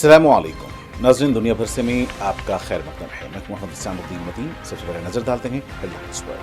अस्सलामुअलैकुम नाज़रीन, दुनिया भर से में आपका खैर मकदम है। मैं मोहम्मद इस्लामुद्दीन मतीन। सबसे पहले नजर डालते हैं हेडलाइंस पर।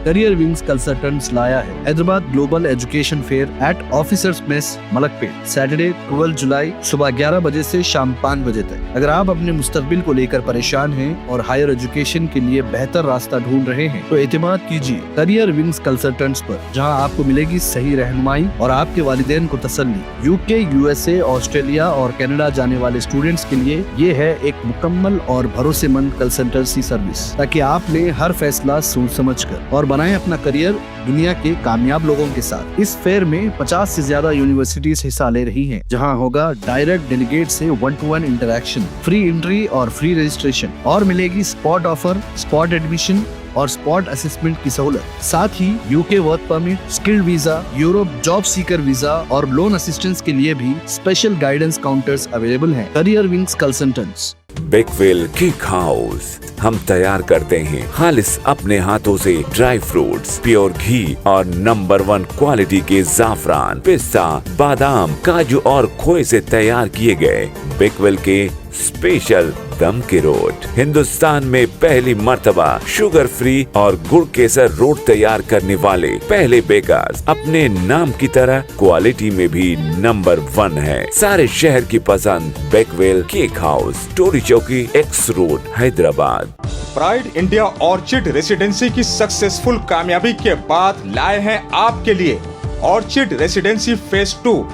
करियर विंग्स कंसल्टेंट्स लाया है Hyderabad global education fair eight officers mess Malakpet, Saturday 12 जुलाई सुबह 11 बजे से शाम 5 बजे तक। अगर आप अपने मुस्तकबिल को लेकर परेशान हैं और हायर एजुकेशन के लिए बेहतर रास्ता ढूंढ रहे हैं तो एतमाद कीजिए करियर विंग्स कंसल्टेंट्स पर, जहां आपको मिलेगी सही रहनुमाई और आपके वालिदैन को तसल्ली। यूके, यूएसए, ऑस्ट्रेलिया और कनाडा जाने वाले स्टूडेंट्स के लिए ये है एक मुकम्मल और भरोसेमंद कंसल्टेंसी सर्विस, ताकि आप ले हर फैसला सोच समझ कर और बनाएं अपना करियर दुनिया के कामयाब लोगों के साथ। इस फेयर में 50 से ज्यादा यूनिवर्सिटीज हिस्सा ले रही हैं, जहां होगा डायरेक्ट डेलीगेट से 1-to-1 इंटरेक्शन, फ्री एंट्री और फ्री रजिस्ट्रेशन, और मिलेगी स्पॉट ऑफर, स्पॉट एडमिशन और स्पॉट असेसमेंट की सहूलत। साथ ही UK work permit, skilled visa, Europe job seeker visa और लोन असिस्टेंस के लिए भी स्पेशल गाइडेंस काउंटर्स अवेलेबल हैं। Career wings consultants. Bakewell cake house, हम तैयार करते हैं खालिस अपने हाथों से ड्राई फ्रूट्स, प्योर घी और नंबर 1 क्वालिटी के जाफरान, पिस्ता, बादाम, काजू और खोए से तैयार किए गए बेकवेल के स्पेशल दम के रोट। हिंदुस्तान में पहली मर्तबा शुगर फ्री और गुड़ केसर रोट तैयार करने वाले पहले बेकर्स, अपने नाम की तरह क्वालिटी में भी नंबर 1 है। सारे शहर की पसंद बेकवेल केक हाउस, टोरी चौकी, x road, Hyderabad. Pride India orchid residency की सक्सेसफुल कामयाबी के बाद लाए हैं आपके लिए ऑर्चिड रेसिडेंसी फेज 2।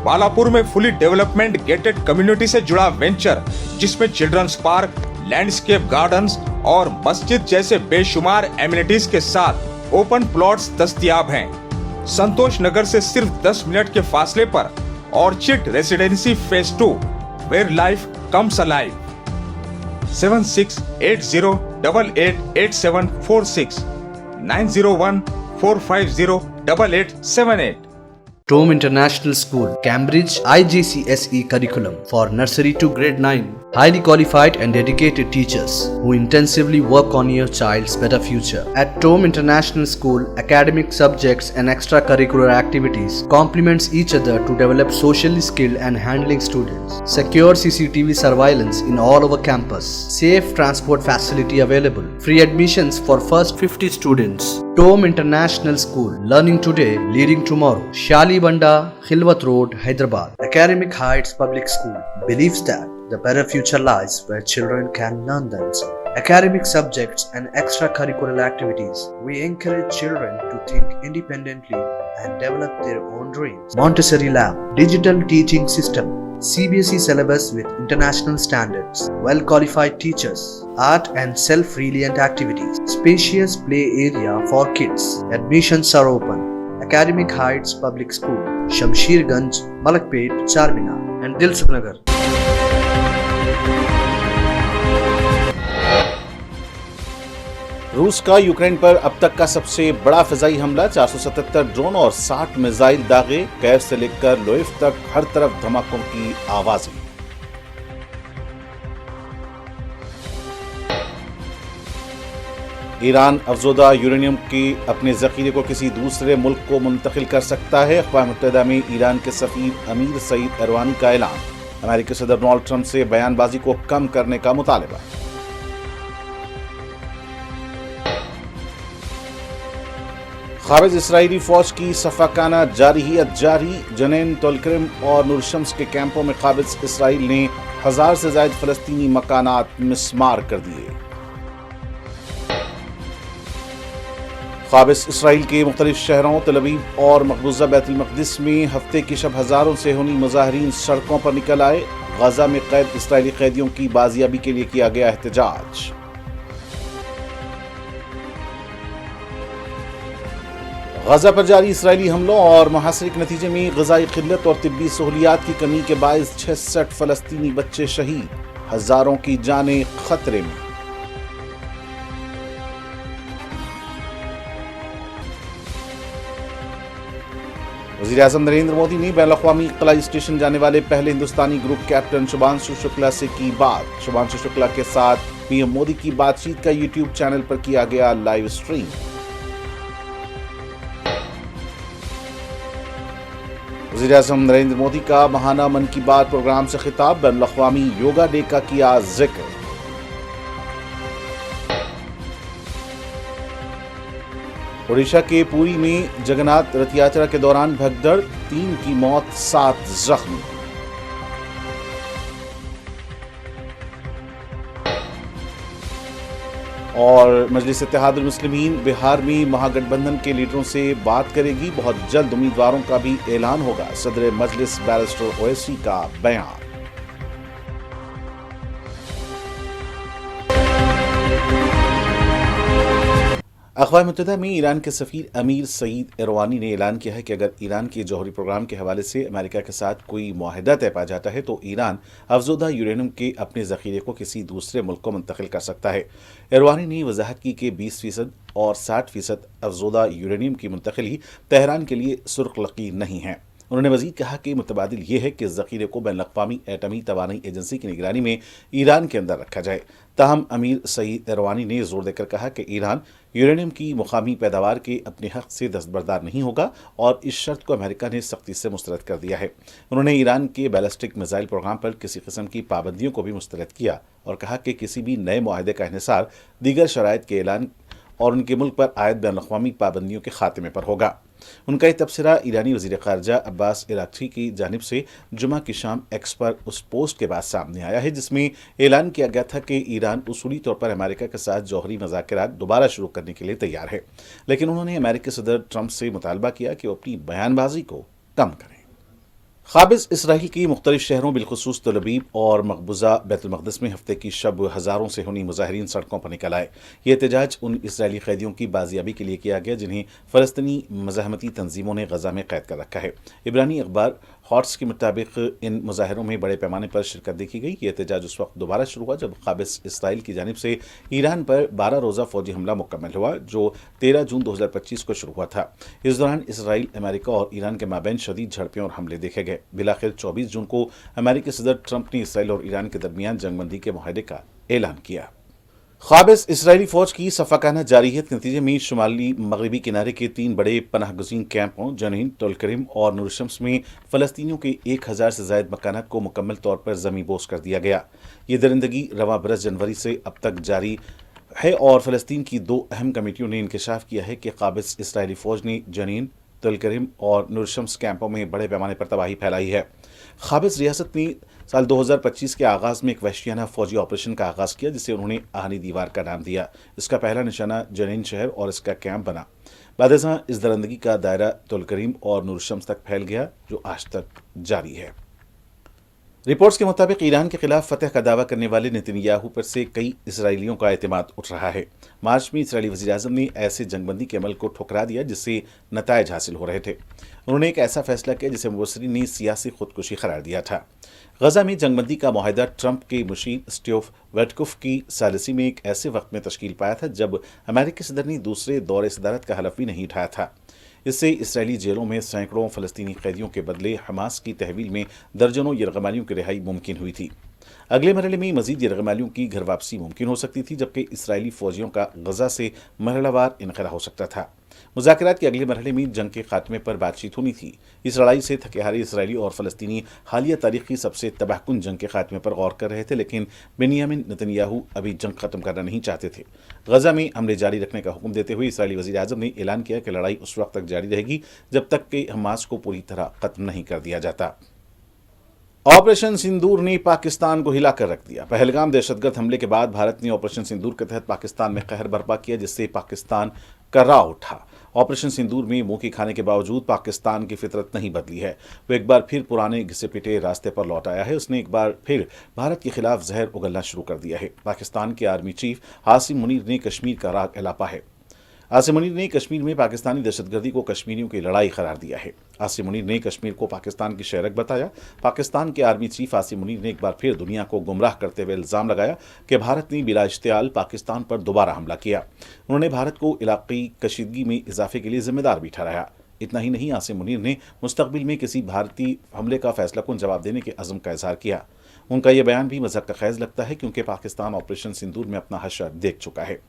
बालापुर में फुली डेवलपमेंट गेटेड कम्युनिटी से जुड़ा वेंचर, जिसमें चिल्ड्रंस पार्क, लैंडस्केप गार्डन्स और मस्जिद जैसे बेशुमार एमिनिटीज के साथ ओपन प्लॉट्स दस्तयाब हैं। संतोष नगर से सिर्फ 10 मिनट के फासले पर Orchid Residency phase 2, where life comes alive. 7680888746 90145088878। Tome International School, Cambridge, IGCSE curriculum for nursery to grade 9. Highly qualified and dedicated teachers who intensively work on your child's better future. At Tome International School, academic subjects and extracurricular activities complements each other to develop socially skilled and handling students. Secure CCTV surveillance in all over campus. Safe transport facility available. Free admissions for first 50 students. Tome International School, learning today, leading tomorrow. Shali Banda, Khilwat Road, Hyderabad. Academic Heights Public School believes that the better future lies where children can learn themselves. Academic subjects and extracurricular activities. We encourage children to think independently and develop their own dreams. Montessori Lab, digital teaching system, CBSE syllabus with international standards, well-qualified teachers, art and self-reliant activities, spacious play area for kids. Admissions are open. Academic Heights Public School, Shamsherganj, Malakpet, Charminar and Dilsukhnagar. रूस का Ukraine पर अब तक का सबसे बड़ा फिजाई हमला, 477 drone और 60 मिसाइल दागे। कैफ से लेकर लोइफ तक हर तरफ धमाकों की आवाजें। ईरान अफजोदा यूरेनियम के अपने जखीरे को किसी दूसरे मुल्क को मुंतकिल कर सकता है। अक़वाम मुत्तहिदा में ईरान के सफ़ीर अमीर सईद इरवानी का ऐलान। अमेरिकी सदर डोनाल्ड ट्रंप से बयानबाजी को कम करने का मुतालबा। क़ाबिज़ इसराइली फौज की सफ़ाकाना जारहियत जारी। जनीन, तुलकरम और नूरशम्स के कैंपों में क़ाबिज़ इसराइल ने 1000 से ज़ायद फ़लस्तीनी मकानात मिस्मार कर दिए। क़ाबिज़ इसराइल के मुख्तलिफ शहरों तल अवीव और मक़बूज़ा बैतुल मक़दिस में हफ्ते की शब हज़ारों से होनी मुज़ाहिरीन सड़कों पर निकल आए। गज़ा में कैद इसराइली कैदियों की बाजियाबी के लिए किया गया एहतजाज। गज़ा पर जारी इसराइली हमलों और मुहासरे के नतीजे में ग़िज़ाई क़िल्लत और तिब्बी सहूलियात की कमी के बायस 66 फ़लस्तीनी बच्चे शहीद, हज़ारों की जानें खतरे में। वज़ीर-ए-आज़म नरेंद्र मोदी ने बैनुल-अक़वामी क़लाई स्टेशन जाने वाले पहले हिंदुस्तानी ग्रुप कैप्टन शुभांशु शुक्ला से की बात। शुभांशु शुक्ला के साथ पीएम मोदी की बातचीत का यूट्यूब चैनल पर किया गया लाइव स्ट्रीम। वज़ीर-ए-आज़म नरेंद्र मोदी का माहाना मन की बात प्रोग्राम से खिताब, बैनुल अक़वामी योगा डे का किया जिक्र। ओडिशा के पुरी में जगन्नाथ रथ यात्रा के दौरान भगदड़, 3 की मौत, 7 जख्मी। और मजलिस इत्तेहादुल मुस्लिमीन बिहार में महागठबंधन के लीडरों से बात करेगी, बहुत जल्द उम्मीदवारों का भी ऐलान होगा, सदर मजलिस बैरिस्टर ओवैसी का बयान। अक़वाम मुत्तहिदा में ईरान के सफ़ीर अमीर सईद इरवानी ने ऐलान किया है कि अगर ईरान के जौहरी प्रोग्राम के हवाले से अमेरिका के साथ कोई मुआहदा तय पा जाता है तो ईरान अफज़ोदा यूरेनियम के अपने ज़ख़ीरे को किसी दूसरे मुल्क को मुंतकिल कर सकता है। इरवानी ने वजाहत की कि 20% और 60% अफज़ोदा यूरेनियम की मुंतकिली तेहरान के लिए सुर्ख लकीर नहीं है। उन्होंने मजीद कहा कि मुतबादिल ये है कि ज़ख़ीरे को बैनुल-अक़वामी एटमी तवानाई एजेंसी की निगरानी में ईरान के अंदर रखा जाए। ताहम अमीर सईद इरवानी ने जोर देकर कहा कि ईरान यूरेनियम की मुकामी पैदावार के अपने हक़ से दस्तबरदार नहीं होगा और इस शर्त को अमेरिका ने सख्ती से मुस्तरद कर दिया है। उन्होंने ईरान के बैलिस्टिक मिसाइल प्रोग्राम पर किसी किस्म की पाबंदियों को भी मुस्तरद किया और कहा कि किसी भी नए मुआहदे का इन्हिसार दीगर शराइत के ऐलान और उनके मुल्क पर आयद बैनुल-अक़वामी पाबंदियों के खात्मे पर होगा। उनका यह तबसरा ईरानी वज़ीर ख़ारजा अब्बास इराक़ची की जानिब से जुमा की शाम एक्स पर उस पोस्ट के बाद सामने आया है जिसमें ऐलान किया गया था कि ईरान उसूली तौर पर अमेरिका के साथ जौहरी मुज़ाकरात दोबारा शुरू करने के लिए तैयार है, लेकिन उन्होंने अमेरिकी सदर ट्रंप से मुतालबा किया कि वो अपनी बयानबाजी को कम करें। क़ाबिज़ इसराइल की मुख्तलिफ शहरों बिलखुसूस तल अबीब और मकबूजा बैतुल मक़दिस में हफ्ते की शब हज़ारों से हुनी मुज़ाहिरीन सड़कों पर निकल आए। ये एहतजाज उन इसराइली कैदियों की बाजियाबी के लिए किया गया जिन्हें फ़लस्तीनी मज़ाहमती तंजीमों ने गज़ा में कैद कर रखा है। इब्रानी अखबार हॉट्स के मुताबिक इन मुजाहिरों में बड़े पैमाने पर शिरकत देखी गई। ये एहतजाज उस वक्त दोबारा शुरू हुआ जब क़ाबिज़ इसराइल की जानिब से ईरान पर 12 रोज़ा फ़ौजी हमला मुकम्मल हुआ जो 13 जून 2025 को शुरू हुआ था। इस दौरान इसराइल, अमेरिका और ईरान के माबैन शदीद झड़पें और हमले देखे गए। बिलाखिर 24 जून को अमेरिकी सदर ट्रंप ने इसराइल और ईरान के दरमियान जंगबंदी के मुआहदे का ऐलान किया। क़ाबिज़ इसराइली फ़ौज की सफ़ाकाना जारहियत के नतीजे में शुमाली मगरबी किनारे के 3 बड़े पनाह गुज़ीन कैंपों जनीन, तुल-करीम और नूर शम्स में फ़लस्तीनियों के 1000 से ज़ायद मकानात को मुकम्मल तौर पर ज़मींबोस कर दिया गया। ये दरिंदगी रवां बरस जनवरी से अब तक जारी है और फ़लस्तीन की 2 अहम कमेटियों ने इंकशाफ किया है कि क़ाबिज़ इसराइली फ़ौज ने जनीन, तुल-करीम और नूर शम्स कैंपों में बड़े पैमाने पर तबाही फैलाई है। क़ाबिज़ रियासत ने साल 2025 के आगाज़ में एक वहशियाना फ़ौजी ऑपरेशन का आगाज़ किया जिसे उन्होंने आहनी दीवार का नाम दिया। इसका पहला निशाना जनीन शहर और इसका कैंप बना। बाद इस दरिंदगी का दायरा तुल-करीम और नूर शम्स तक फैल गया जो आज तक जारी है। रिपोर्ट्स के मुताबिक ईरान के खिलाफ फतह का दावा करने वाले नेतन्याहू पर से कई इसराइलियों का एतमाद उठ रहा है। मार्च में इसराइली वज़ीर-ए-आज़म ने ऐसे जंगबंदी के अमल को ठुकरा दिया जिससे नताइज हासिल हो रहे थे। उन्होंने एक ऐसा फैसला किया जिसे मुबसरीन ने सियासी खुदकुशी करार दिया था। गजा में जंगबंदी का मुआहदा ट्रंप के मुशीर स्टीव विटकोफ की सालिसी में एक ऐसे वक्त में तश्कील पाया था जब अमेरिकी सदर ने दूसरे दौरे सदारत का हलफ भी नहीं उठाया था। इससे इसराइली जेलों में सैकड़ों फ़लस्तीनी कैदियों के बदले हमास की तहवील में दर्जनों यरगमालियों की रिहाई मुमकिन हुई थी। अगले मरहले में मजीद यरगमालियों की घर वापसी मुमकिन हो सकती थी जबकि इसराइली फ़ौजियों का गजा से मरहलावार इनखला हो सकता था। मुज़ाकरात के अगले मरहले में जंग के खात्मे पर बातचीत होनी थी। इस लड़ाई से थके हारे इसराइली और फ़लस्तीनी हालिया तारीख की सबसे तबाहकुन जंग के खात्मे पर गौर कर रहे थे, लेकिन बेनियामिन नेतन्याहू अभी जंग ख़त्म करना नहीं चाहते थे। गजा में हमले जारी रखने का हुक्म देते हुए इसराइली वज़ीर-ए-आज़म ने ऐलान किया कि लड़ाई उस वक्त तक जारी रहेगी जब तक कि हमास को पूरी तरह ख़त्म नहीं कर दिया जाता। ऑपरेशन सिंदूर ने पाकिस्तान को हिलाकर रख दिया। पहलगाम दहशतगर्द हमले के बाद भारत ने ऑपरेशन सिंदूर के तहत पाकिस्तान में कहर बर्पा किया जिससे पाकिस्तान कर्रा उठा। ऑपरेशन सिंदूर में मुंह की खाने के बावजूद पाकिस्तान की फितरत नहीं बदली है। वो एक बार फिर पुराने घिसे पिटे रास्ते पर लौट आया है। उसने एक बार फिर भारत के खिलाफ जहर उगलना शुरू कर दिया है। पाकिस्तान के आर्मी चीफ आसिम मुनीर ने कश्मीर का राग एलापा है। आसिम मुनीर ने कश्मीर में पाकिस्तानी दहशतगर्दी को कश्मीरियों की लड़ाई करार दिया है। आसिम मुनीर ने कश्मीर को पाकिस्तान की शहरक बताया। पाकिस्तान के आर्मी चीफ आसिम मुनीर ने एक बार फिर दुनिया को गुमराह करते हुए इल्ज़ाम लगाया कि भारत ने बिला इश्तियाल पाकिस्तान पर दोबारा हमला किया। उन्होंने भारत को इलाक़ाई कशीदगी में इजाफे के लिए जिम्मेदार भी ठहराया। इतना ही नहीं, आसिम मुनीर ने मुस्तक़बिल में किसी भारतीय हमले का फैसलाकुन जवाब देने के अज़्म का इज़हार किया। उनका यह बयान भी मज़हक का खैज़ लगता है क्योंकि पाकिस्तान ऑपरेशन सिंदूर में अपना हश्र देख चुका है।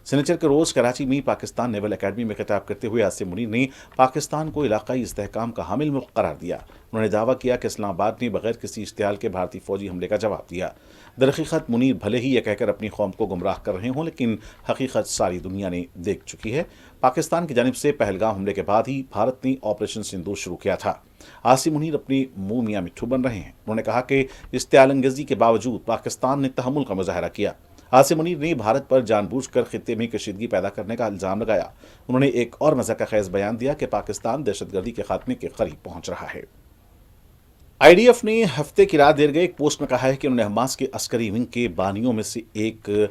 सनीचर के रोज कराची में पाकिस्तान नेवल एकेडमी में खिताब करते हुए आसिम मुनीर ने पाकिस्तान को इलाकाई इस्तेहकाम का हामिल मुल्क करार दिया। उन्होंने दावा किया कि इस्लामाबाद ने बगैर किसी इश्तियाल के भारतीय फौजी हमले का जवाब दिया। दरहकीकत मुनीर भले ही यह कहकर अपनी कौम को गुमराह कर रहे हों, लेकिन हकीकत सारी दुनिया ने देख चुकी है। पाकिस्तान की जानिब से पहलगाम हमले के बाद ही भारत ने ऑपरेशन सिंदूर शुरू किया था। आसिम मुनीर अपनी मुंह मियां मिट्ठू बन रहे हैं। उन्होंने कहा कि इश्तियालंगेजी के बावजूद पाकिस्तान ने तहम्मुल का मुजाहरा किया। आसिम मुनीर ने भारत पर जानबूझकर खित्ते में कशीदगी पैदा करने का इल्जाम लगाया। उन्होंने एक और मज़ाक़ खेज़ बयान दिया कि पाकिस्तान दहशतगर्दी के खात्मे के करीब पहुंच रहा है। IDF ने हफ्ते की रात देर गए एक पोस्ट में कहा है कि उन्होंने हमास के अस्करी विंग के बानियों में से एक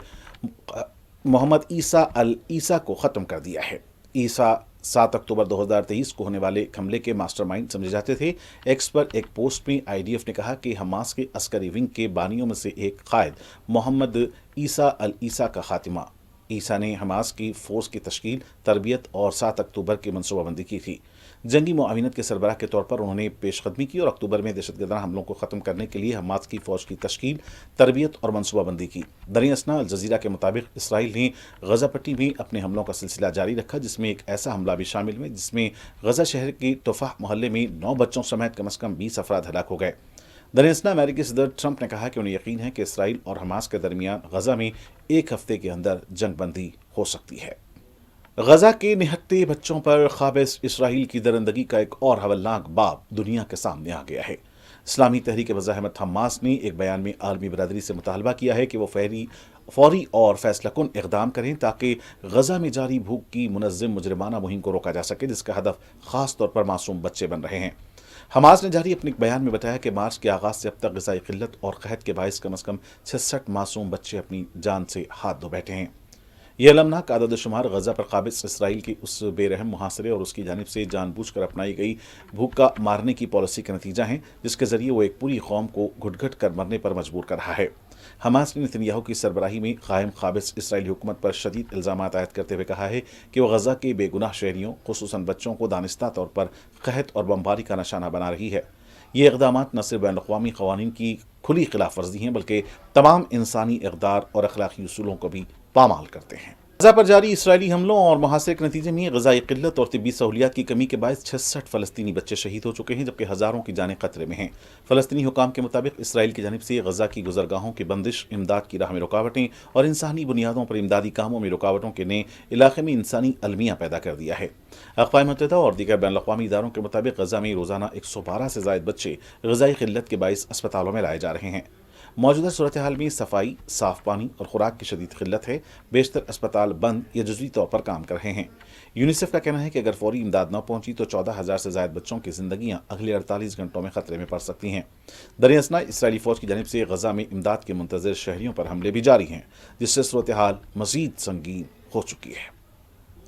मोहम्मद ईसा अल ईसा को ख़त्म कर दिया है। ईसा 7 अक्टूबर 2023 को होने वाले हमले के मास्टरमाइंड समझे जाते थे। एक्स पर एक पोस्ट में IDF ने कहा कि हमास के अस्करी विंग के बानियों में से एक कायद मोहम्मद ईसा अल ईसा का खात्मा। ईसा ने हमास की फ़ोर्स की तश्कील, तरबियत और 7 अक्टूबर की मनसूबाबंदी की थी। जंगी मुआविनत के सरबराह के तौर पर उन्होंने पेशकदमी की और अक्टूबर में दहशतगर्दाना हमलों को ख़त्म करने के लिए हमास की फ़ौज की तश्कील, तरबियत और मनसूबाबंदी की। दरियासना अल जज़ीरा के मुताबिक इसराइल ने गज़ा पट्टी में अपने हमलों का सिलसिला जारी रखा, जिसमें एक ऐसा हमला भी शामिल है जिसमें गज़ा शहर के तुफ़ाह मोहल्ले में 9 बच्चों समेत कम से कम 20 अफराद हलाक हो गए। दरियासना अमेरिकी सदर ट्रंप ने कहा कि उन्हें यकीन है कि इसराइल और हमास के दरमियान गज़ा में एक हफ्ते के अंदर जंगबंदी हो सकती है। गज़ा के निहत्ते बच्चों पर ख़ाबिस इसराइल की दरिंदगी का एक और हवलनाक बाब दुनिया के सामने आ गया है। इस्लामी तहरीक मुज़ाहमत हमास ने एक बयान में आलमी बरादरी से मुतालबा किया है कि वो फौरी और फैसलाकुन इक़दाम करें ताकि गज़ा में जारी भूख की मुनज़्ज़म मुजरिमाना मुहिम को रोका जा सके, जिसका हदफ ख़ास तौर पर मासूम बच्चे बन रहे हैं। हमास ने जारी अपने बयान में बताया कि मार्च के आगाज़ से अब तक ग़िज़ाई क़िल्लत और क़हत के बाइस कम से कम 66 मासूम बच्चे अपनी जान से हाथ धो बैठे हैं। यह अलमनाक आदद शुमार गज़ा पर क़ाबिज़ इसराइल की उस बेरहम मुहासरे और उसकी जानिब से जानबूझकर अपनाई गई भूखा मारने की पॉलिसी का नतीजा है, जिसके ज़रिए वो एक पूरी कौम को घुट-घुट कर मरने पर मजबूर कर रहा है। हमास ने नेतन्याहू की सरबराही में कायम क़ाबिज़ इसराइली हुकूमत पर शदीद इल्ज़ामात आयद करते हुए कहा है कि वह गज़ा के बेगुनाह शहरियों, ख़ुसूसन बच्चों को दानिस्ता तौर पर क़हत और बमबारी का निशाना बना रही है। ये इक़दामात न सिर्फ बैनुल-अक़वामी क़वानीन की खुली खिलाफ वर्जी हैं, बल्कि तमाम इंसानी इक़दार और अखलाकी उसूलों को भी पामाल करते हैं। गज़ा पर जारी इसराइली हमलों और मुहासरे के नतीजे में ग़िज़ाई क़िल्लत और तिब्बी सहूलियात की कमी के बायस 66 फ़लस्तीनी बच्चे शहीद हो चुके हैं, जबकि हज़ारों की जानें खतरे में हैं। फ़लस्तीनी हुकाम के मुताबिक इसराइल की जानिब से गज़ा की गुज़रगाहों की बंदिश, इमदाद की राह में रुकावटें और इंसानी बुनियादों पर इमदादी कामों में रुकावटों के ने इलाक़े में इंसानी अलमिया पैदा कर दिया है। अक़वाम मुत्तहिदा और दीगर बैनुल-अक़वामी इदारों के मुताबिक गज़ा में रोज़ाना 112 से ज़ायद बच्चे ग़िज़ाई क़िल्लत के बायस अस्पतालों में लाए जा रहे हैं। मौजूदा सूरत हाल में सफाई, साफ पानी और खुराक की शदीद किल्लत है। बेशतर अस्पताल बंद या जुज़वी तौर पर काम कर रहे हैं। यूनिसेफ का कहना है कि अगर फौरी इमदाद न पहुंची तो 14,000 से ज़ायद बच्चों की जिंदगियां अगले 48 घंटों में खतरे में पड़ सकती हैं। दरियासना इसराइली फ़ौज की जानिब से गज़ा में इमदाद के मुंतज़िर शहरियों पर हमले भी जारी हैं, जिससे सूरत हाल मज़ीद संगीन हो चुकी है।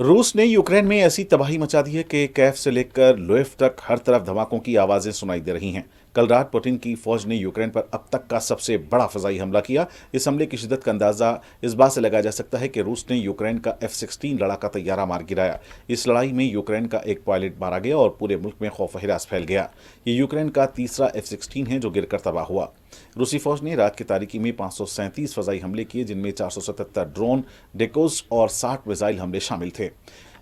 रूस ने यूक्रेन में ऐसी तबाही मचा दी है कि कैफ से लेकर लोएव तक हर तरफ धमाकों की आवाज़ें सुनाई दे रही हैं। कल रात पुतिन की फौज ने यूक्रेन पर अब तक का सबसे बड़ा फ़ज़ाई हमला किया। इस हमले की शिद्दत का अंदाज़ा इस बात से लगाया जा सकता है कि रूस ने यूक्रेन का F-16 लड़ाका तैयारा मार गिराया। इस लड़ाई में यूक्रेन का एक पायलट मारा गया और पूरे मुल्क में खौफ हिरास फैल गया। ये यूक्रेन का तीसरा F-16 है जो गिरकर तबाह हुआ। रूसी फौज ने रात की तारीकी में 537 फ़ज़ाई हमले किए, जिनमें 477 ड्रोन, डेकोस और 60 मिसाइल हमले शामिल थे।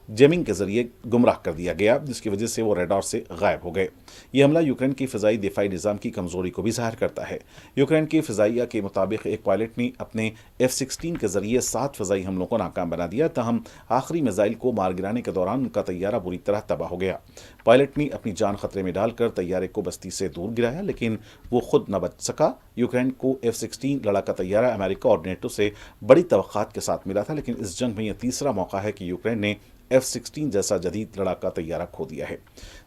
जेमिंग के जरिए गुमराह कर दिया गया, जिसकी वजह से वो रेडार से गायब हो गए। ये हमला यूक्रेन की फ़िज़ाई दिफाई निज़ाम की कमज़ोरी को भी ज़ाहिर करता है। यूक्रेन की फ़िज़ाइया के मुताबिक एक पायलट ने अपने F-16 के जरिए 7 फ़िज़ाई हमलों को नाकाम बना दिया, तहम आखिरी मिसाइल को मार गिराने के दौरान उनका तैयारा बुरी तरह तबाह हो गया। पायलट ने अपनी जान खतरे में डालकर तैयारे को बस्ती से दूर गिराया, लेकिन वो खुद न बच सका। यूक्रेन को F-16 लड़ाका तैयारा अमेरिका और नेटो से बड़ी तवक्कात के साथ मिला था, लेकिन इस जंग में यह तीसरा मौका है कि यूक्रेन ने F-16 जैसा जदीद लड़ाका तैयारा खो दिया है।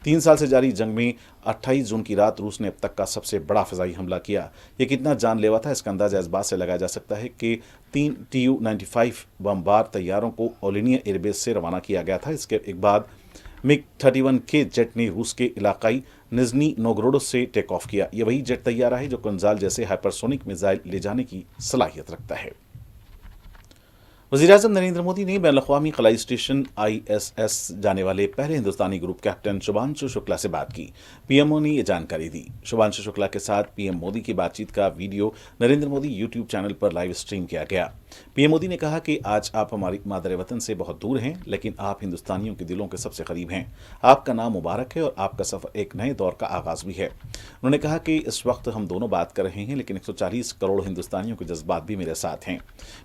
3 साल से जारी जंग में 28 जून की रात रूस ने अब तक का सबसे बड़ा फ़िज़ाई हमला किया। ये कितना जानलेवा था, इसका अंदाज़ा इस बात से लगाया जा सकता है कि 3 Tu-95 बमबार तैयारों को ओलिनिया एयरबेस से रवाना किया गया था। इसके एक बाद MiG-31K जेट ने रूस के इलाकाई निज़नी नोगरोड से टेक ऑफ किया। यह वही जेट तैयारा है जो कुंजाल जैसे हाइपरसोनिक मिसाइल ले जाने की सलाहियत रखता है। वज़ीर-ए-आज़म नरेंद्र मोदी ने बैनुल-अक़वामी खलाई स्टेशन ISS जाने वाले पहले हिंदुस्तानी ग्रुप कैप्टन शुभांशु शुक्ला से बात की। पीएमओ ने ये जानकारी दी। शुभांशु शुक्ला के साथ पीएम मोदी की बातचीत का video Narendra Modi YouTube channel पर लाइव स्ट्रीम किया गया। पीएम मोदी ने कहा कि आज आप हमारी मादर वतन से बहुत दूर हैं, लेकिन आप हिंदुस्तानियों के दिलों के सबसे करीब हैं। आपका नाम मुबारक है और आपका सफ़र एक नए दौर का आगाज़ भी है। उन्होंने कहा कि इस वक्त हम दोनों बात कर रहे हैं, लेकिन 140 करोड़ हिंदुस्तानियों के जज्बात भी मेरे साथ हैं।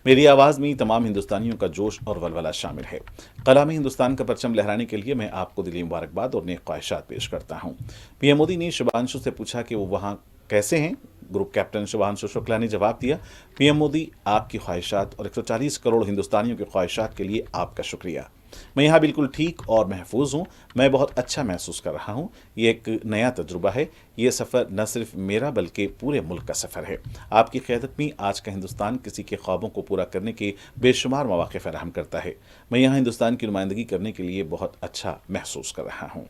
मेरी आवाज़ में तमाम हिंदुस्तानियों का जोश और वलवला शामिल है। कला में हिंदुस्तान का परचम लहराने के लिए मैं आपको दिली मुबारकबाद और नेक ख्वाहिशात पेश करता हूँ। पीएम मोदी ने शुभांशु से पूछा कि वो वहाँ कैसे हैं। ग्रुप कैप्टन शुभांशु शुक्ला ने जवाब दिया, पीएम मोदी, आपकी ख्वाहिशात और 140 करोड़ हिंदुस्तानियों की ख्वाहिशात के लिए आपका शुक्रिया। मैं यहाँ बिल्कुल ठीक और महफूज हूँ। मैं बहुत अच्छा महसूस कर रहा हूँ। ये एक नया तजुर्बा है। ये सफ़र न सिर्फ मेरा बल्कि पूरे मुल्क का सफ़र है। आपकी क़यादत में आज का हिंदुस्तान किसी के ख्वाबों को पूरा करने के बेशुमार मौक़े फराहम करता है। मैं यहाँ हिंदुस्तान की नुमाइंदगी करने के लिए बहुत अच्छा महसूस कर रहा हूँ।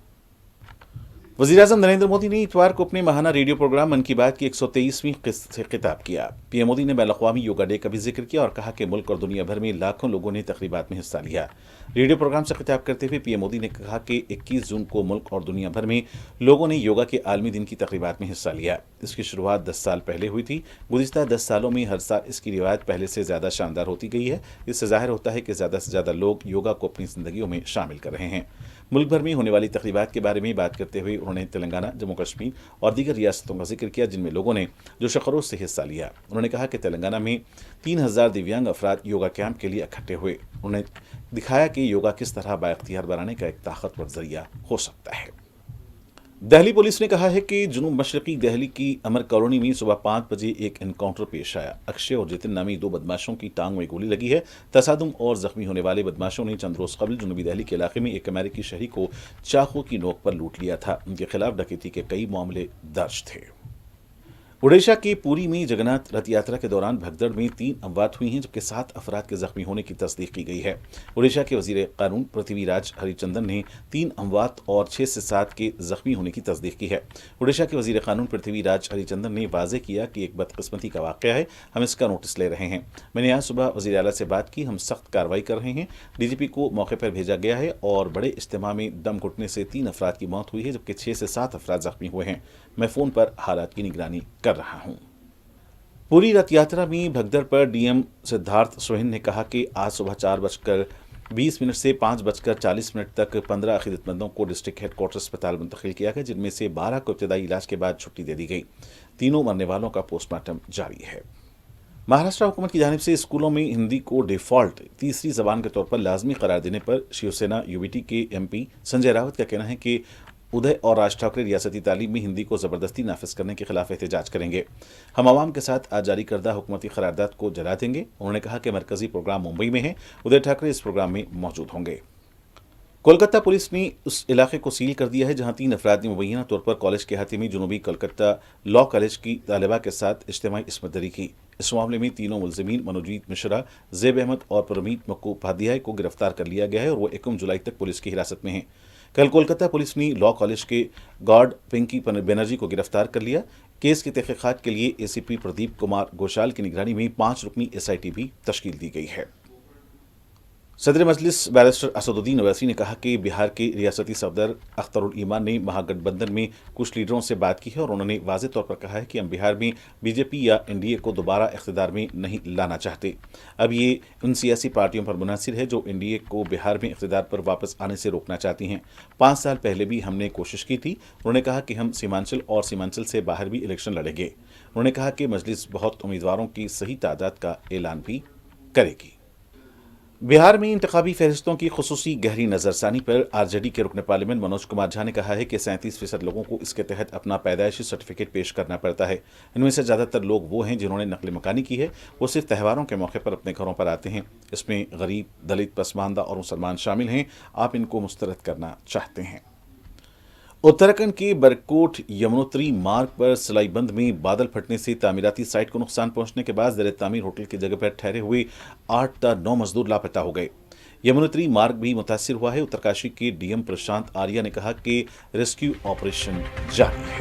वज़ीर-ए-आज़म नरेंद्र मोदी ने इतवार को अपने माहाना रेडियो प्रोग्राम मन की बात की 123वीं किस्त से खिताब किया। पीएम मोदी ने बैनुल-अक़वामी योगा डे का भी जिक्र किया और कहा कि मुल्क और दुनिया भर में लाखों लोगों ने तक़रीबात में हिस्सा लिया। रेडियो प्रोग्राम से खिताब करते हुए पीएम मोदी ने कहा कि 21 जून को मुल्क और दुनिया भर में लोगों ने योगा के आलमी दिन की तक़रीबात में हिस्सा लिया। इसकी शुरुआत 10 साल पहले हुई थी। गुज़िश्ता 10 सालों में हर साल इसकी रिवायत पहले से ज़्यादा शानदार होती गई है। इससे ज़ाहिर होता है कि ज़्यादा से ज़्यादा लोग योगा को अपनी ज़िंदगियों में शामिल कर रहे हैं। मुल्क भर में होने वाली तक़रीबात के बारे में बात करते हुए उन्होंने तेलंगाना, जम्मू कश्मीर और दीगर रियासतों का जिक्र किया जिनमें लोगों ने जोश खरोश से हिस्सा लिया। उन्होंने कहा कि तेलंगाना में 3000 दिव्यांग अफराद योगा कैंप के लिए इकट्ठे हुए। उन्होंने दिखाया कि योगा किस तरह बाइख्तियार बनाने का एक ताकतवर जरिया हो सकता है। दिल्ली पुलिस ने कहा है कि जुनूब मशरकी दिल्ली की अमर कॉलोनी में सुबह 5 बजे एक एनकाउंटर पेश आया। अक्षय और जितिन नामी 2 बदमाशों की टांग में गोली लगी है। तसादुम और जख्मी होने वाले बदमाशों ने चंद रोज कबल जुनूबी दिल्ली के इलाके में एक अमेरिकी शहरी को चाकू की नोक पर लूट लिया था। उनके खिलाफ डकैती के कई मामले दर्ज थे। ओडिशा के पुरी में जगन्नाथ रथ यात्रा के दौरान भगदड़ में 3 अमवात हुई हैं, जबकि 7 अफराद के जख्मी होने की तस्दीक की गई है। ओडिशा के वजीर कानून पृथ्वीराज हरिचंदन ने 3 अमवात और 6 से 7 के जख्मी होने की तस्दीक की है। ओडिशा के वजीर कानून पृथ्वीराज हरिचंदन ने वाजे किया कि एक बदकिस्मती का वाक़या है, हम इसका नोटिस ले रहे हैं। मैंने आज सुबह वज़ीर आला से बात की, हम सख्त कार्रवाई कर रहे हैं। डीजीपी को मौके पर भेजा गया है और बड़े इज्तिमा में दम घुटने से 3 अफराद की मौत हुई है, जबकि 6 से 7 अफराद जख्मी हुए हैं। मैं फ़ोन पर हालात की निगरानी कर रहा हूँ। पूरी रथ यात्रा में भगदड़ पर डीएम सिद्धार्थ सोहेन ने कहा कि आज सुबह 4:20 से 5:40 तक 15 अक़ीदतमंदों को डिस्ट्रिक्ट हेडक्वार्टर अस्पताल मुंतकिल किया गया, जिनमें से 12 को इब्तदाई इलाज के बाद छुट्टी दे दी गई। तीनों मरने वालों का पोस्टमार्टम जारी है। महाराष्ट्र हुकूमत की जानिब से स्कूलों में हिंदी को डिफ़ॉल्ट तीसरी ज़बान के तौर पर लाजमी करार देने पर शिवसेना यूबीटी के एमपी संजय रावत का कहना है कि उदय और राज ठाकरे रियासती तालीम में हिंदी को ज़बरदस्ती नाफिज करने के खिलाफ एहतजाज करेंगे। हम आवाम के साथ आज जारी करदा हुकूमती करारदाद को जला देंगे। उन्होंने कहा कि मरकजी प्रोग्राम मुंबई में है, उदय ठाकरे इस प्रोग्राम में मौजूद होंगे। कोलकाता पुलिस ने उस इलाके को सील कर दिया है जहां 3 अफराद ने मुबैना तौर पर कॉलेज के अहाते में जुनूबी कोलकाता लॉ कॉलेज की तालिबा के साथ इज्तिमाई इस्मत दरी की। इस मामले में तीनों मुलजिमीन मनोजीत मिश्रा, ज़ेब अहमद और परमीत मक्कू उपाध्याय को गिरफ्तार कर लिया गया है और वो 1 जुलाई तक पुलिस की हिरासत में हैं। कल कोलकाता पुलिस ने लॉ कॉलेज के गार्ड पिंकी बनर्जी को गिरफ्तार कर लिया। केस की तहकीकात के लिए एसीपी प्रदीप कुमार घोषाल की निगरानी में 5 रुकनी एसआईटी भी तश्कील दी गई है। सदर मजलिस बैरिस्टर असदुद्दीन ओवैसी ने कहा कि बिहार के रियासती सदर अख्तरुल ईमान ने महागठबंधन में कुछ लीडरों से बात की है और उन्होंने वाज़ेह तौर पर कहा है कि हम बिहार में बीजेपी या एनडीए को दोबारा इख्तिदार में नहीं लाना चाहते। अब ये उन सियासी पार्टियों पर मुनहसर है जो एनडीए को बिहार में इख्तिदार पर वापस आने से रोकना चाहती हैं। 5 साल पहले भी हमने कोशिश की थी। उन्होंने कहा कि हम सीमांचल और सीमांचल से बाहर भी इलेक्शन लड़ेंगे। उन्होंने कहा कि मजलिस बहुत उम्मीदवारों की सही तादाद का ऐलान भी करेगी। बिहार में इंतखाबी फहरिस्तों की खुसूसी गहरी नज़रसानी पर आरजेडी के रुकन पार्लियामेंट मनोज कुमार झा ने कहा है कि 37% लोगों को इसके तहत अपना पैदाइशी सर्टिफिकेट पेश करना पड़ता है। इनमें से ज़्यादातर लोग वो हैं जिन्होंने नकल मकानी की है। वो सिर्फ त्योहारों के मौके पर अपने घरों पर आते हैं। इसमें गरीब, दलित, पसमानदा और मुसलमान शामिल हैं। आप इनको मुस्तरद करना चाहते हैं। उत्तराखंड के बरकोट यमुनोत्री मार्ग पर सिलाईबंद में बादल फटने से तामीराती साइट को नुकसान पहुंचने के बाद ज़ेर तामीर होटल की जगह पर ठहरे हुए 8 ता 9 मजदूर लापता हो गए। यमुनोत्री मार्ग भी मुतासिर हुआ है। उत्तरकाशी के डीएम प्रशांत आर्या ने कहा कि रेस्क्यू ऑपरेशन जारी है।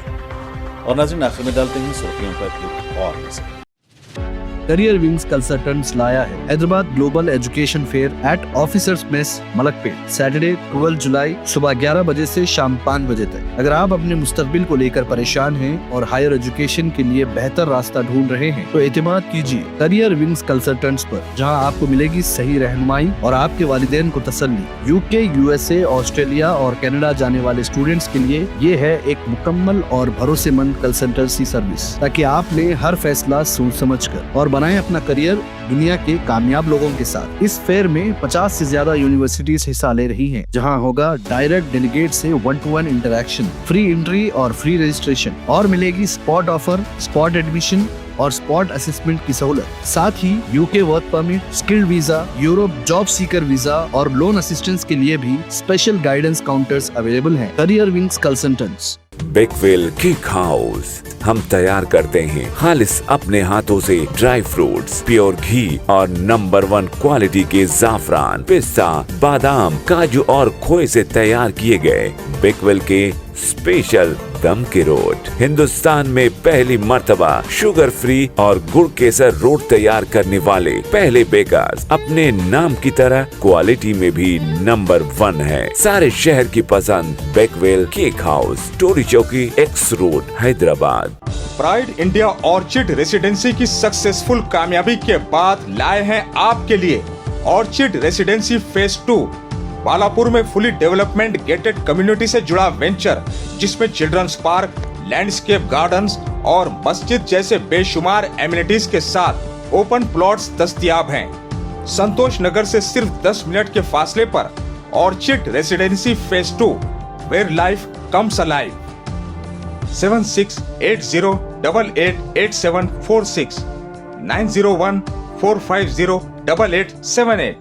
और नाज़रीन, आखिर में डालते हैं सुर्खियों पर एक और नज़र। करियर विंग्स कंसल्टेंट्स लाया है Hyderabad global education fair eight officers mess Malakpet, Saturday 12 जुलाई सुबह 11 बजे से शाम 5 बजे तक। अगर आप अपने मुस्तकबिल को लेकर परेशान हैं और हायर एजुकेशन के लिए बेहतर रास्ता ढूंढ रहे हैं तो एतमाद कीजिए करियर विंग्स कंसल्टेंट्स पर, जहां आपको मिलेगी सही रहनुमाई और आपके वालिदैन को तसल्ली। यूके, यूएसए, ऑस्ट्रेलिया और कनाडा जाने वाले स्टूडेंट्स के लिए ये है एक मुकम्मल और भरोसेमंद कंसल्टेंसी सर्विस, ताकि आप ले हर फैसला सोच समझ कर और बनाएं अपना करियर दुनिया के कामयाब लोगों के साथ। इस फेयर में 50 से ज्यादा यूनिवर्सिटीज हिस्सा ले रही हैं, जहां होगा डायरेक्ट डेलीगेट से 1-to-1 इंटरेक्शन, फ्री एंट्री और फ्री रजिस्ट्रेशन, और मिलेगी स्पॉट ऑफर, स्पॉट एडमिशन और स्पॉट असेसमेंट की सहूलत। साथ ही UK work permit, skilled visa, Europe job seeker visa और लोन असिस्टेंस के लिए भी स्पेशल गाइडेंस काउंटर्स अवेलेबल हैं। Career wings consultants. Bakewell cake house, हम तैयार करते हैं खालिस अपने हाथों से ड्राई फ्रूट्स, प्योर घी और नंबर 1 क्वालिटी के जाफरान, पिस्ता, बादाम, काजू और खोए से तैयार किए गए बेकवेल के स्पेशल दम के रोट। हिंदुस्तान में पहली मर्तबा शुगर फ्री और गुड़ केसर रोट तैयार करने वाले पहले बेकर्स, अपने नाम की तरह क्वालिटी में भी नंबर 1 है। सारे शहर की पसंद बेकवेल केक हाउस, टोरी चौकी, x road, Hyderabad. Pride India orchid residency की सक्सेसफुल कामयाबी के बाद लाए हैं आपके लिए ऑर्चिड रेसिडेंसी फेज 2। बालापुर में फुली डेवलपमेंट गेटेड कम्युनिटी से जुड़ा वेंचर, जिसमें चिल्ड्रंस पार्क, लैंडस्केप गार्डन्स और मस्जिद जैसे बेशुमार एमिनिटीज के साथ ओपन प्लॉट्स दस्तयाब हैं। संतोष नगर से सिर्फ 10 मिनट के फासले पर Orchid Residency phase 2, where life comes alive. 7680888746 90145088878।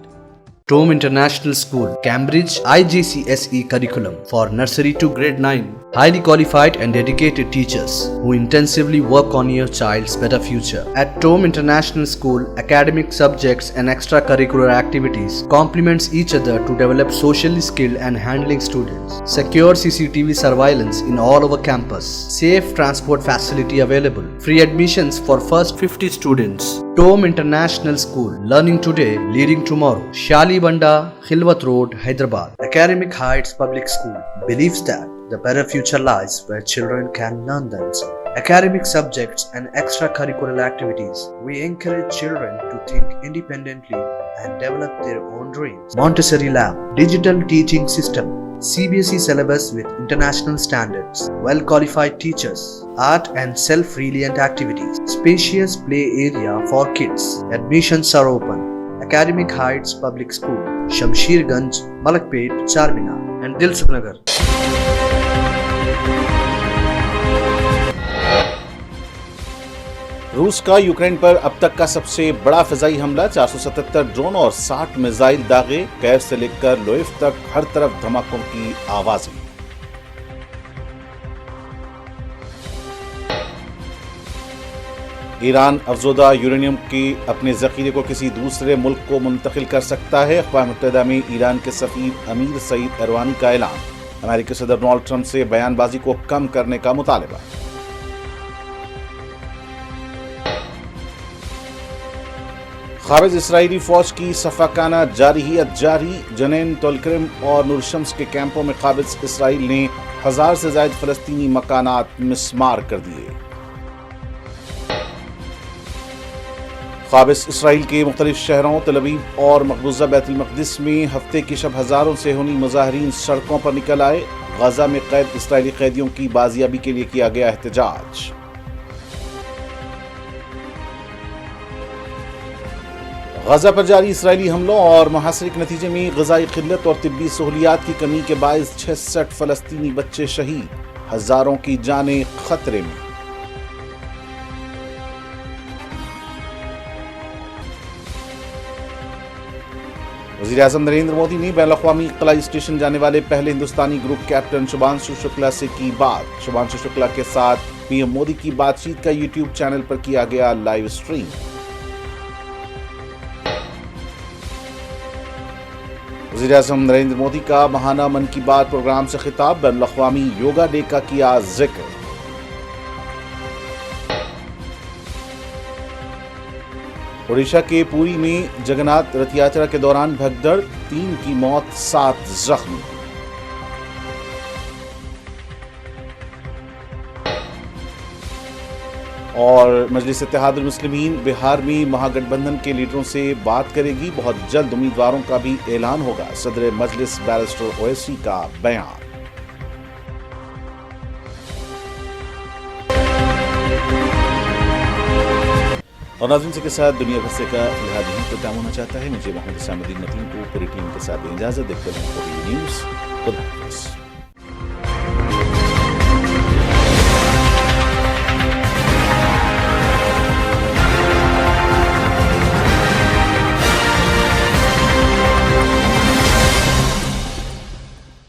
Tome International School, Cambridge, IGCSE curriculum for nursery to grade 9. Highly qualified and dedicated teachers who intensively work on your child's better future. At Tome International School, academic subjects and extracurricular activities complements each other to develop socially skilled and handling students. Secure CCTV surveillance in all over campus. Safe transport facility available. Free admissions for first 50 students. Tome International School, learning today, leading tomorrow. Shali Banda, Khilwat Road, Hyderabad. Academic Heights Public School believes that the better future lies where children can learn themselves. Academic subjects and extracurricular activities. We encourage children to think independently and develop their own dreams. Montessori Lab, digital teaching system, CBSE syllabus with international standards, well-qualified teachers, art and self-reliant activities, spacious play area for kids. Admissions are open. Academic Heights Public School, Shamsherganj, Malakpet, Charminar and Dilsukhnagar. रूस का Ukraine पर अब तक का सबसे बड़ा फिजाई हमला, 477 drone और 60 मिसाइल दागे। कैर से लेकर लोइव तक हर तरफ धमाकों की आवाजें। ईरान अफजोदा यूरेनियम के अपने जखीरे को किसी दूसरे मुल्क को मुंतकिल कर सकता है। अक़वाम मुत्तहिदा में ईरान के सफ़ीर अमीर सईद एरवानी का ऐलान। अमेरिकी सदर डोनाल्ड ट्रंप से बयानबाजी को कम करने का मुतालबा। क़ाबिज़ इसराइली फ़ौज की सफ़ाकाना जारहियत जारी। जनीन, तुलकरिम और नूरशम्स के कैंपों में क़ाबिज़ इसराइल ने 1000 से ज़ायद फ़लस्तीनी मकानात मिस्मार कर दिए। क़ाबिज़ इसराइल के मुख्तलिफ शहरों तल अवीव और मक़बूज़ा बैतुल मक़दिस में हफ्ते की शब हज़ारों से होनी मुज़ाहिरीन सड़कों पर निकल आए। गज़ा में कैद इसराइली कैदियों की बाजियाबी के लिए किया गया एहतजाज। गज़ा पर जारी इसराइली हमलों और मुहासरे के नतीजे में ग़िज़ाई क़िल्लत और तिब्बी सहूलियात की कमी के बायस 66 फ़लस्तीनी बच्चे शहीद, हज़ारों की जानें खतरे में। वज़ीर-ए-आज़म नरेंद्र मोदी ने बैनुल-अक़वामी क़लाई स्टेशन जाने वाले पहले हिंदुस्तानी ग्रुप कैप्टन शुभांशु शुक्ला से की बात। शुभांशु शुक्ला के साथ पीएम मोदी की बातचीत का यूट्यूब चैनल पर किया गया लाइव स्ट्रीम। वज़ीर-ए-आज़म नरेंद्र मोदी का माहाना मन की बात प्रोग्राम से खिताब। बैनुल-अक़वामी योगा डे का किया जिक्र। ओडिशा के पुरी में जगन्नाथ रथ यात्रा के दौरान भगदड़, 3 की मौत, 7 जख्मी। और मजलिस इत्तेहादुल मुस्लिमीन बिहार में महागठबंधन के लीडरों से बात करेगी, बहुत जल्द उम्मीदवारों का भी ऐलान होगा, सदर मजलिस बैरिस्टर ओवैसी का बयान। और नाज़रीन से के साथ दुनिया भर से का फिलहाल यहीं पर काम होना चाहता है। मुझे मोहम्मद इस्लामुद्दीन नतीम को पूरी टीम के साथ इजाजत देते हैं। न्यूज़ खुदा हाफिज़।